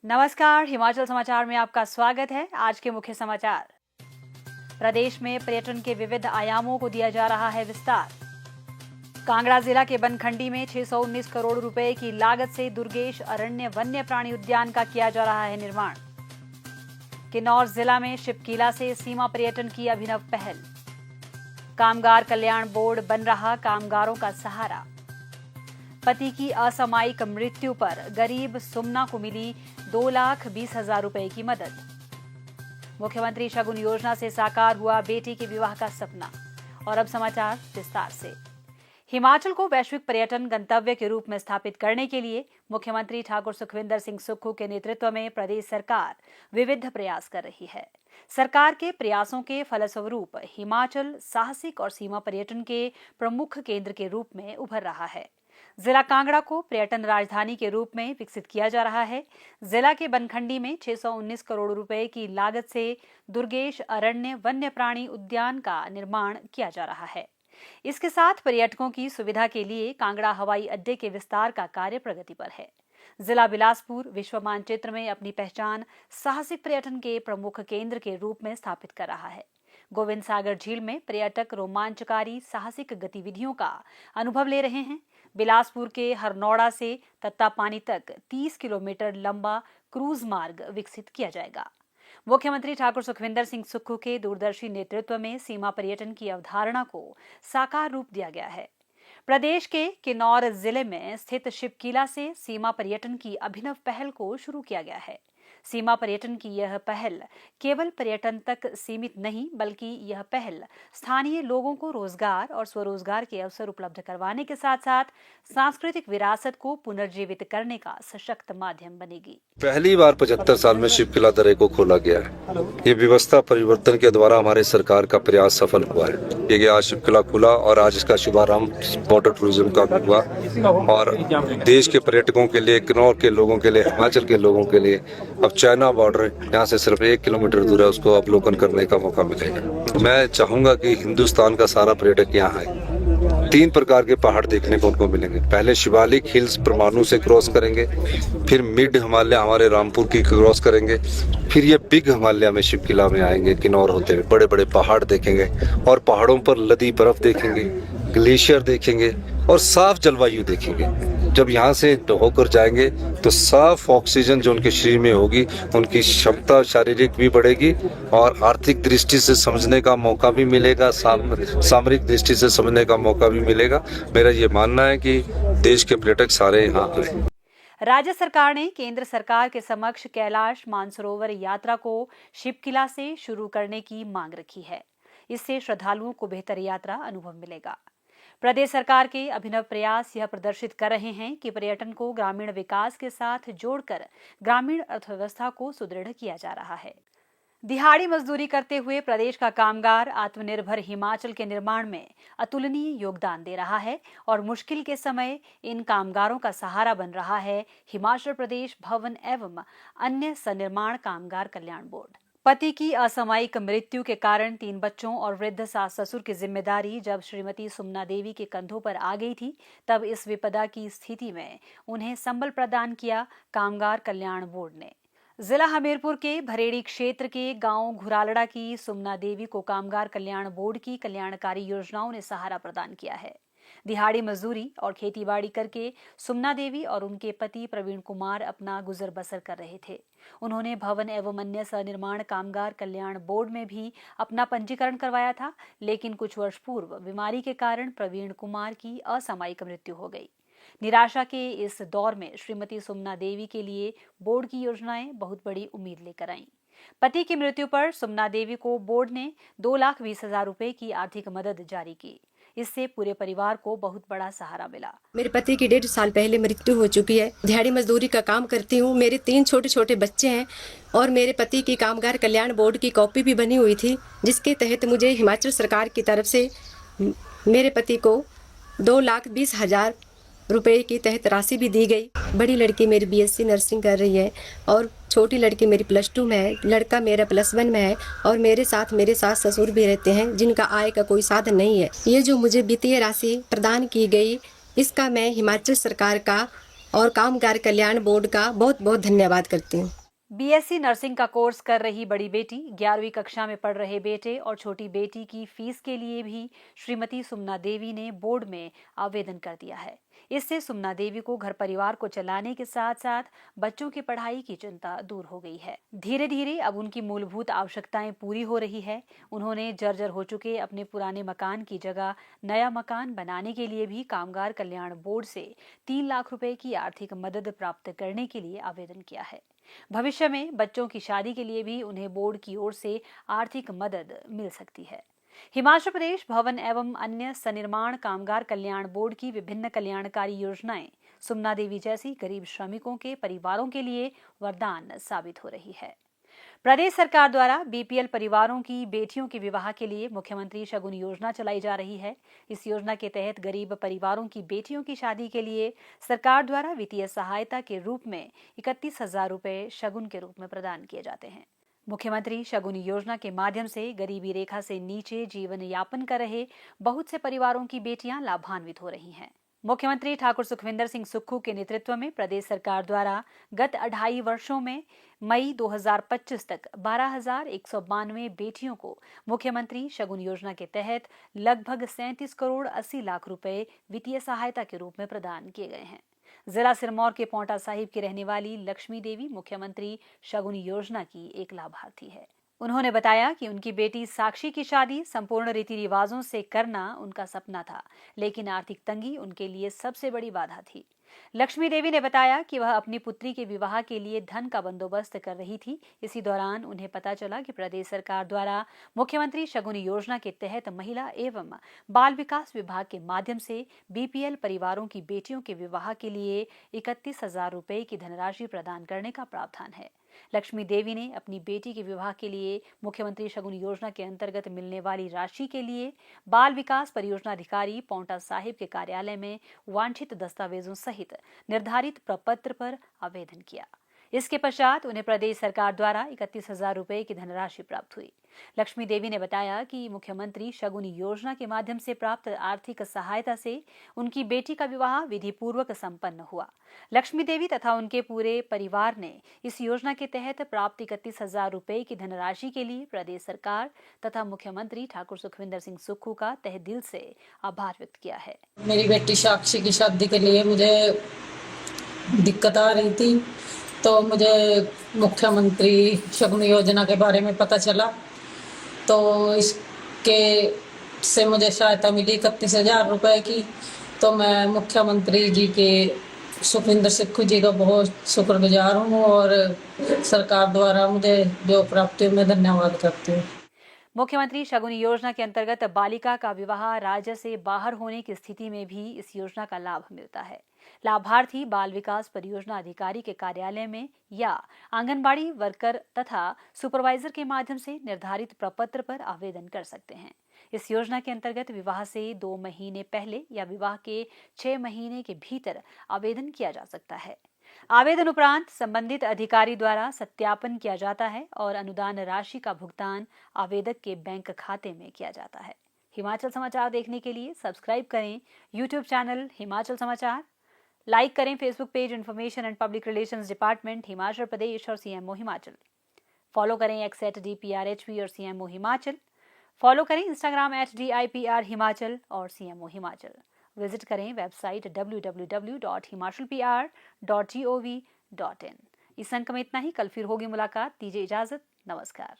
नमस्कार, हिमाचल समाचार में आपका स्वागत है। आज के मुख्य समाचार। प्रदेश में पर्यटन के विविध आयामों को दिया जा रहा है विस्तार। कांगड़ा जिला के बनखंडी में 619 करोड़ रुपए की लागत से दुर्गेश अरण्य वन्य प्राणी उद्यान का किया जा रहा है निर्माण। किन्नौर जिला में शिपकीला से सीमा पर्यटन की अभिनव पहल। कामगार कल्याण बोर्ड बन रहा कामगारों का सहारा। पति की असामयिक मृत्यु पर गरीब सुमना को मिली 2,20,000 रुपए की मदद। मुख्यमंत्री शगुन योजना से साकार हुआ बेटी के विवाह का सपना। और अब समाचार विस्तार से। हिमाचल को वैश्विक पर्यटन गंतव्य के रूप में स्थापित करने के लिए मुख्यमंत्री ठाकुर सुखविंदर सिंह सुक्खू के नेतृत्व में प्रदेश सरकार विविध प्रयास कर रही है। सरकार के प्रयासों के फलस्वरूप हिमाचल साहसिक और सीमा पर्यटन के प्रमुख केंद्र के रूप में उभर रहा है। जिला कांगड़ा को पर्यटन राजधानी के रूप में विकसित किया जा रहा है। जिला के बनखंडी में 619 करोड़ रुपए की लागत से दुर्गेश अरण्य वन्य प्राणी उद्यान का निर्माण किया जा रहा है। इसके साथ पर्यटकों की सुविधा के लिए कांगड़ा हवाई अड्डे के विस्तार का कार्य प्रगति पर है। जिला बिलासपुर विश्व मानचित्र में अपनी पहचान साहसिक पर्यटन के प्रमुख केंद्र के रूप में स्थापित कर रहा है। गोविंद सागर झील में पर्यटक रोमांचकारी साहसिक गतिविधियों का अनुभव ले रहे हैं। बिलासपुर के हरनौड़ा से तत्तापानी तक 30 किलोमीटर लंबा क्रूज मार्ग विकसित किया जाएगा। मुख्यमंत्री ठाकुर सुखविंदर सिंह सुक्खू के दूरदर्शी नेतृत्व में सीमा पर्यटन की अवधारणा को साकार रूप दिया गया है। प्रदेश के किन्नौर जिले में स्थित शिपकीला से सीमा पर्यटन की अभिनव पहल को शुरू किया गया है। सीमा पर्यटन की यह पहल केवल पर्यटन तक सीमित नहीं, बल्कि यह पहल स्थानीय लोगों को रोजगार और स्वरोजगार के अवसर उपलब्ध करवाने के साथ साथ सांस्कृतिक विरासत को पुनर्जीवित करने का सशक्त माध्यम बनेगी। पहली बार 75 साल में शिपकीला दर्रे को खोला गया है। ये व्यवस्था परिवर्तन के द्वारा हमारे सरकार का प्रयास सफल हुआ है। ये आज शिपकीला खुला और आज इसका शुभारंभ वाटर टूरिज्म का हुआ और देश के पर्यटकों के लिए, किन्नौर के लोगों के लिए, हिमाचल के लोगों के लिए अब चाइना बॉर्डर यहाँ से सिर्फ 1 किलोमीटर दूर है, उसको अवलोकन करने का मौका मिलेगा। मैं चाहूंगा कि हिंदुस्तान का सारा पर्यटक यहाँ आए। 3 प्रकार के पहाड़ देखने को उनको मिलेंगे। पहले शिवालिक हिल्स परमाणु से क्रॉस करेंगे, फिर मिड हिमालय हमारे रामपुर की क्रॉस करेंगे, फिर ये बिग हिमालय में शिपकीला में आएंगे। किन्नौर होते हुए बड़े बड़े पहाड़ देखेंगे और पहाड़ों पर लदी बर्फ देखेंगे, ग्लेशियर देखेंगे और साफ जलवायु देखेंगे। जब यहाँ से होकर जाएंगे तो साफ ऑक्सीजन जो उनके शरीर में होगी, उनकी क्षमता शारीरिक भी बढ़ेगी और आर्थिक दृष्टि से समझने का मौका भी मिलेगा, सामरिक दृष्टि से समझने का मौका भी मिलेगा। मेरा ये मानना है कि देश के पर्यटक सारे यहाँ आए। राज्य सरकार ने केंद्र सरकार के समक्ष कैलाश मानसरोवर यात्रा को शिपकीला से शुरू करने की मांग रखी है। इससे श्रद्धालुओं को बेहतर यात्रा अनुभव मिलेगा। प्रदेश सरकार के अभिनव प्रयास यह प्रदर्शित कर रहे हैं कि पर्यटन को ग्रामीण विकास के साथ जोड़कर ग्रामीण अर्थव्यवस्था को सुदृढ़ किया जा रहा है। दिहाड़ी मजदूरी करते हुए प्रदेश का कामगार आत्मनिर्भर हिमाचल के निर्माण में अतुलनीय योगदान दे रहा है और मुश्किल के समय इन कामगारों का सहारा बन रहा है हिमाचल प्रदेश भवन एवं अन्य सन्निर्माण कामगार कल्याण बोर्ड। पति की असामयिक मृत्यु के कारण 3 बच्चों और वृद्ध सास ससुर की जिम्मेदारी जब श्रीमती सुमना देवी के कंधों पर आ गई थी, तब इस विपदा की स्थिति में उन्हें संबल प्रदान किया कामगार कल्याण बोर्ड ने। जिला हमीरपुर के भरेड़ी क्षेत्र के गांव घुरालड़ा की सुमना देवी को कामगार कल्याण बोर्ड की कल्याणकारी योजनाओं ने सहारा प्रदान किया है। दिहाड़ी मजदूरी और खेतीबाड़ी करके सुमना देवी और उनके पति प्रवीण कुमार अपना गुजर बसर कर रहे थे। उन्होंने भवन एवं अन्य सनिर्माण कामगार कल्याण बोर्ड में भी अपना पंजीकरण करवाया था, लेकिन कुछ वर्ष पूर्व बीमारी के कारण प्रवीण कुमार की असामयिक मृत्यु हो गई। निराशा के इस दौर में श्रीमती सुमना देवी के लिए बोर्ड की योजनाएं बहुत बड़ी उम्मीद लेकर आईं। पति की मृत्यु पर सुमना देवी को बोर्ड ने 2,20,000 रुपए की आर्थिक मदद जारी की। इससे पूरे परिवार को बहुत बड़ा सहारा मिला। मेरे पति की 1.5 साल पहले मृत्यु हो चुकी है। दिहाड़ी मजदूरी का काम करती हूँ। मेरे 3 छोटे छोटे बच्चे हैं और मेरे पति की कामगार कल्याण बोर्ड की कॉपी भी बनी हुई थी, जिसके तहत मुझे हिमाचल सरकार की तरफ से मेरे पति को 2,20,000 रुपए की तहत राशि भी दी गई। बड़ी लड़की मेरी BSc नर्सिंग कर रही है और छोटी लड़की मेरी +2 में है। लड़का मेरा +1 में है और मेरे साथ मेरे सास ससुर भी रहते हैं, जिनका आय का कोई साधन नहीं है। ये जो मुझे वित्तीय राशि प्रदान की गई, इसका मैं हिमाचल सरकार का और कामगार कल्याण बोर्ड का बहुत बहुत धन्यवाद करती हूँ। बीएससी नर्सिंग का कोर्स कर रही बड़ी बेटी, 11वीं कक्षा में पढ़ रहे बेटे और छोटी बेटी की फीस के लिए भी श्रीमती सुमना देवी ने बोर्ड में आवेदन कर दिया है। इससे सुमना देवी को घर परिवार को चलाने के साथ साथ बच्चों की पढ़ाई की चिंता दूर हो गई है। धीरे धीरे अब उनकी मूलभूत आवश्यकताएं पूरी हो रही है। उन्होंने जर्जर हो चुके अपने पुराने मकान की जगह नया मकान बनाने के लिए भी कामगार कल्याण बोर्ड से 3 लाख रुपए की आर्थिक मदद प्राप्त करने के लिए आवेदन किया है। भविष्य में बच्चों की शादी के लिए भी उन्हें बोर्ड की ओर से आर्थिक मदद मिल सकती है। हिमाचल प्रदेश भवन एवं अन्य सनिर्माण कामगार कल्याण बोर्ड की विभिन्न कल्याणकारी योजनाएं सुमना देवी जैसी गरीब श्रमिकों के परिवारों के लिए वरदान साबित हो रही है। प्रदेश सरकार द्वारा बीपीएल परिवारों की बेटियों के विवाह के लिए मुख्यमंत्री शगुन योजना चलाई जा रही है। इस योजना के तहत गरीब परिवारों की बेटियों की शादी के लिए सरकार द्वारा वित्तीय सहायता के रूप में 31,000 रुपए शगुन के रूप में प्रदान किए जाते हैं। मुख्यमंत्री शगुन योजना के माध्यम से गरीबी रेखा से नीचे जीवन यापन कर रहे बहुत से परिवारों की बेटियां लाभान्वित हो रही हैं। मुख्यमंत्री ठाकुर सुखविंदर सिंह सुक्खू के नेतृत्व में प्रदेश सरकार द्वारा गत 2.5 वर्षों में मई 2025 तक 12,192 बेटियों को मुख्यमंत्री शगुन योजना के तहत लगभग 37 करोड़ 80 लाख रुपए वित्तीय सहायता के रूप में प्रदान किए गए हैं। जिला सिरमौर के पौंटा साहिब की रहने वाली लक्ष्मी देवी मुख्यमंत्री शगुन योजना की एक लाभार्थी है। उन्होंने बताया कि उनकी बेटी साक्षी की शादी संपूर्ण रीति रिवाजों से करना उनका सपना था, लेकिन आर्थिक तंगी उनके लिए सबसे बड़ी बाधा थी। लक्ष्मी देवी ने बताया कि वह अपनी पुत्री के विवाह के लिए धन का बंदोबस्त कर रही थी। इसी दौरान उन्हें पता चला कि प्रदेश सरकार द्वारा मुख्यमंत्री शगुन योजना के तहत महिला एवं बाल विकास विभाग के माध्यम से बीपीएल परिवारों की बेटियों के विवाह के लिए 31,000 रुपए की धनराशि प्रदान करने का प्रावधान है। लक्ष्मी देवी ने अपनी बेटी के विवाह के लिए मुख्यमंत्री शगुन योजना के अंतर्गत मिलने वाली राशि के लिए बाल विकास परियोजना अधिकारी पौंटा साहिब के कार्यालय में वांछित दस्तावेजों सहित निर्धारित प्रपत्र पर आवेदन किया। इसके पश्चात उन्हें प्रदेश सरकार द्वारा 31,000 रुपए की धनराशि प्राप्त हुई। लक्ष्मी देवी ने बताया कि मुख्यमंत्री शगुन योजना के माध्यम से प्राप्त आर्थिक सहायता से उनकी बेटी का विवाह विधि पूर्वक संपन्न हुआ। लक्ष्मी देवी तथा उनके पूरे परिवार ने इस योजना के तहत प्राप्त 31,000 रुपए की धनराशि के लिए प्रदेश सरकार तथा मुख्यमंत्री ठाकुर सुखविंदर सिंह सुक्खू का तहे दिल से आभार व्यक्त किया है। मेरी बेटी साक्षी की शादी के लिए मुझे दिक्कत आ रही थी, तो मुझे मुख्यमंत्री शगुन योजना के बारे में पता चला, तो इसके से मुझे सहायता मिली 31,000 रुपए की। तो मैं मुख्यमंत्री जी के सुखविंदर सिक्खू जी का बहुत शुक्रगुजार हूँ और सरकार द्वारा मुझे जो प्राप्त हुई मैं धन्यवाद करती हूँ। मुख्यमंत्री शगुन योजना के अंतर्गत बालिका का विवाह राज्य से बाहर होने की स्थिति में भी इस योजना का लाभ मिलता है। लाभार्थी बाल विकास परियोजना अधिकारी के कार्यालय में या आंगनबाड़ी वर्कर तथा सुपरवाइजर के माध्यम से निर्धारित प्रपत्र पर आवेदन कर सकते हैं। इस योजना के अंतर्गत विवाह से 2 महीने पहले या विवाह के 6 महीने के भीतर आवेदन किया जा सकता है। आवेदन उपरांत संबंधित अधिकारी द्वारा सत्यापन किया जाता है और अनुदान राशि का भुगतान आवेदक के बैंक खाते में किया जाता है। हिमाचल समाचार देखने के लिए सब्सक्राइब करें यूट्यूब चैनल हिमाचल समाचार, लाइक करें Facebook page information and public relations department Himachal Pradesh और सीएमओ हिमाचल, फॉलो करें @DPRHP और सीएमओ हिमाचल, फॉलो करें इंस्टाग्राम @DIPR हिमाचल और सीएमओ हिमाचल। विजिट करें वेबसाइट www.himalpr.gov.in। इस अंक में इतना ही। कल फिर होगी मुलाकात। दीजिए इजाजत। नमस्कार।